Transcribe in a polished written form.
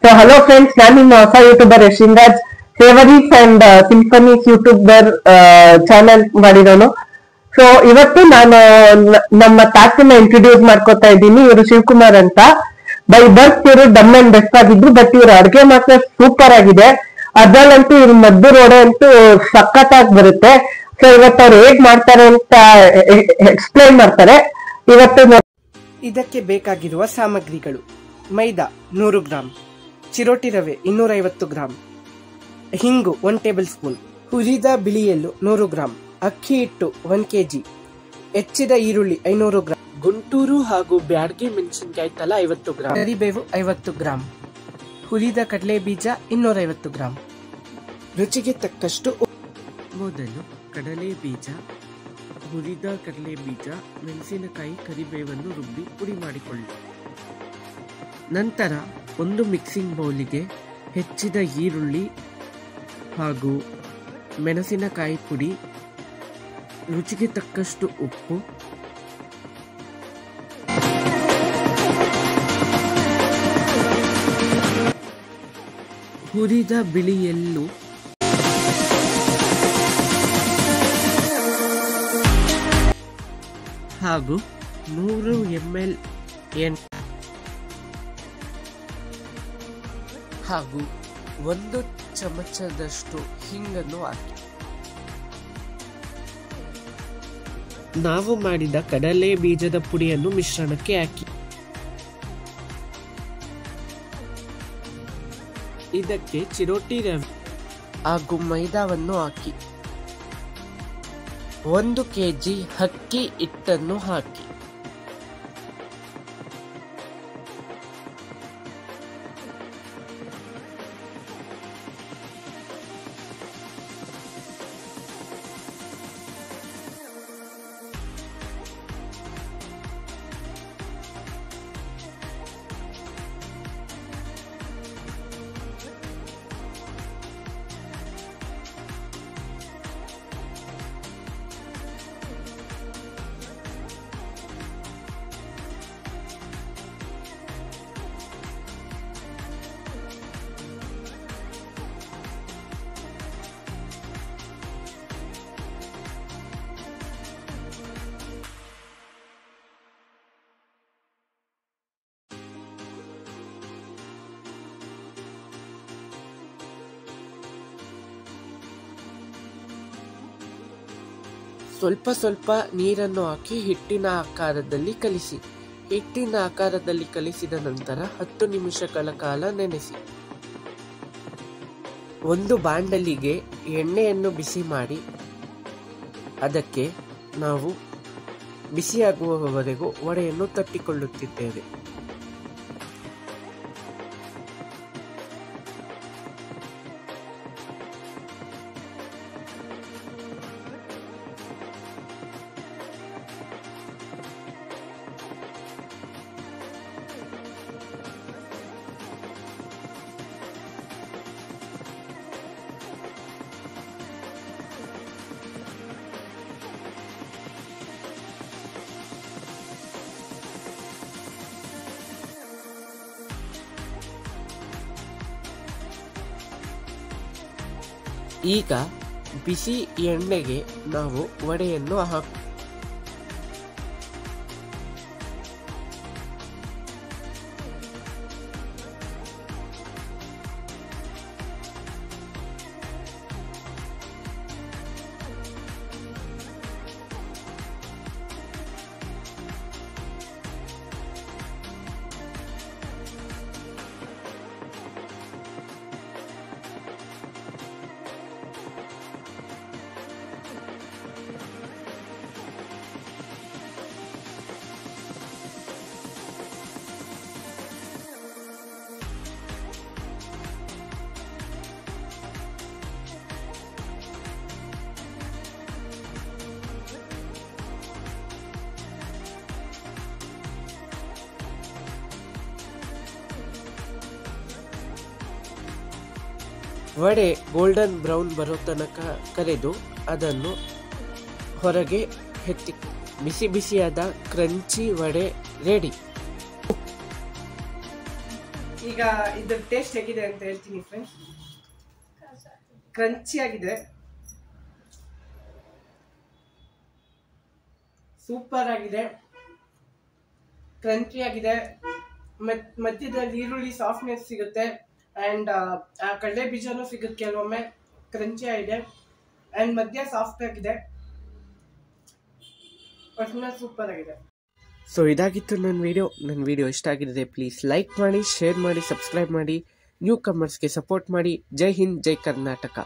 So hello friends, ನಾನು ನಿಮ್ಮ ಹೊಸ YouTuber Yashinraj faveries and symphonies YouTuber channel ಮಾಡಿರೋನು. ಸೊ ಇವತ್ತು ನಾನು ನಮ್ಮ ತಾತನ್ನ ಇಂಟ್ರೊಡ್ಯೂಸ್ ಮಾಡ್ಕೊತಾ ಇದ್ದೀನಿ. ಇವರು ಶಿವಕುಮಾರ್ ಅಂತ. ಬೈ ಬರ್ತ್ ಇವರು ಡಮ್ ಅಂಡ್ ಬೆಸ್ಟ್ ಆಗಿದ್ರು, ಬಟ್ ಇವ್ರ ಅಡ್ಗೆ ಮಾತ್ರ ಸೂಪರ್ ಆಗಿದೆ. ಅದ್ರಲ್ಲಂತೂ ಇವ್ರ ಮದ್ದು ರೋಡೆ ಅಂತೂ ಸಖತ್ತಾಗಿ ಬರುತ್ತೆ. ಸೊ ಇವತ್ತು ಅವ್ರು ಹೇಗ್ ಮಾಡ್ತಾರೆ ಅಂತ ಎಕ್ಸ್ಪ್ಲೈನ್ ಮಾಡ್ತಾರೆ ಇವತ್ತು. ಇದಕ್ಕೆ ಬೇಕಾಗಿರುವ ಸಾಮಗ್ರಿಗಳು: ಮೈದಾ 100 ಗ್ರಾಂ, ಚಿರೋಟಿ ರವೆ 250 ಗ್ರಾಂ, ಹಿಂಗು 1 ಟೇಬಲ್ ಸ್ಪೂನ್, ಹುರಿದ ಬಿಳಿ ಎಳ್ಳು 100 ಗ್ರಾಂ, ಅಕ್ಕಿ ಹಿಟ್ಟು 1 kg, ಹೆಚ್ಚಿದ ಈರುಳ್ಳಿ 500 ಗ್ರಾಂ, ಗುಂಟೂರು ಹಾಗೂ ಬ್ಯಾಡಗಿ ಮೆಣಸಿನಕಾಯಿ ತಲಾ 50 ಗ್ರಾಂ, ಕರಿಬೇವು 50 ಗ್ರಾಂ, ಹುರಿದ ಕಡಲೆ ಬೀಜ 250 ಗ್ರಾಂ, ರುಚಿಗೆ ತಕ್ಕಷ್ಟು. ಮೊದಲು ಕಡಲೆ ಬೀಜ, ಹುರಿದ ಕಡಲೆ ಬೀಜ, ಮೆಣಸಿನಕಾಯಿ, ಕರಿಬೇವನ್ನು ರುಬ್ಬಿ ಪುಡಿ ಮಾಡಿಕೊಳ್ಳಿ. ನಂತರ ಒಂದು ಮಿಕ್ಸಿಂಗ್ ಬೌಲಿಗೆ ಹೆಚ್ಚಿದ ಈರುಳ್ಳಿ ಹಾಗೂ ಮೆಣಸಿನಕಾಯಿ ಪುಡಿ, ರುಚಿಗೆ ತಕ್ಕಷ್ಟು ಉಪ್ಪು, ಹುರಿದ ಬಿಳಿ ಎಳ್ಳು ಹಾಗೂ 100 ml ಎಣ್ಣೆ ಹಾಗೂ 1 ಚಮಚದಷ್ಟು ಹಿಂಗನ್ನು ಹಾಕಿ. ನಾವು ಮಾಡಿದ ಕಡಲೆ ಬೀಜದ ಪುಡಿಯನ್ನು ಮಿಶ್ರಣಕ್ಕೆ ಹಾಕಿ. ಇದಕ್ಕೆ ಚಿರೋಟಿ ರವೆ ಹಾಗೂ ಮೈದಾವನ್ನು ಹಾಕಿ. 1 kg ಅಕ್ಕಿ ಹಿಟ್ಟನ್ನು ಹಾಕಿ. ಸ್ವಲ್ಪ ಸ್ವಲ್ಪ ನೀರನ್ನು ಹಾಕಿ ಹಿಟ್ಟಿನ ಆಕಾರದಲ್ಲಿ ಕಲಿಸಿ. ಹಿಟ್ಟಿನ ಆಕಾರದಲ್ಲಿ ಕಲಿಸಿದ ನಂತರ 10 ನಿಮಿಷಗಳ ಕಾಲ ನೆನೆಸಿ. ಒಂದು ಬಾಂಡಲಿಗೆ ಎಣ್ಣೆಯನ್ನು ಬಿಸಿ ಮಾಡಿ ಅದಕ್ಕೆ ನಾವು ಬಿಸಿಯಾಗುವವರೆಗೂ ವಡೆಯನ್ನು ತಟ್ಟಿಕೊಳ್ಳುತ್ತಿದ್ದೇವೆ. ಈಗ ಬಿಸಿ ಎಣ್ಣೆಗೆ ನಾವು ವಡೆಯನ್ನು ಹಾಕಿ ವಡೆ ಗೋಲ್ಡನ್ ಬ್ರೌನ್ ಬರೋ ತನಕ ಕರೆದು ಅದನ್ನು ಹೊರಗೆ ಎತ್ತಿ. ಬಿಸಿ ಬಿಸಿಯಾದ ಕ್ರಂಚಿ ವಡೆ ರೆಡಿ. ಈಗ ಇದ್ರ ಟೇಸ್ಟ್ ಹೇಗಿದೆ ಅಂತ ಹೇಳ್ತೀನಿ ಫ್ರೆಂಡ್ಸ್. ಕ್ರಂಚಿ ಆಗಿದೆ, ಸೂಪರ್ ಆಗಿದೆ, ಕ್ರಂಚಿ ಆಗಿದೆ. ಮಧ್ಯದಲ್ಲಿ ಈರುಳ್ಳಿ ಸಾಫ್ಟ್ನೆಸ್ ಸಿಗುತ್ತೆ ಅಂಡ್ ಆ ಕಡಲೆ ಬೀಜನೂ ಸಿಗುತ್ತೆ ಕೆಲವೊಮ್ಮೆ. ಕ್ರಂಚಿ ಆಗಿದೆ ಅಂಡ್ ಮಧ್ಯ ಸಾಫ್ಟ್ ಆಗಿದೆ, ಒಟ್ಟಿನಲ್ಲಿ ಸೂಪರ್ ಆಗಿದೆ. ಸೊ ಇದಾಗಿತ್ತು ನನ್ನ ವಿಡಿಯೋ ಇಷ್ಟ ಆಗಿದ್ರೆ ಪ್ಲೀಸ್ ಲೈಕ್ ಮಾಡಿ, ಶೇರ್ ಮಾಡಿ, ಸಬ್ಸ್ಕ್ರೈಬ್ ಮಾಡಿ, ನ್ಯೂ ಕಮರ್ಸ್ಗೆ ಸಪೋರ್ಟ್ ಮಾಡಿ. ಜೈ ಹಿಂದ್, ಜೈ ಕರ್ನಾಟಕ.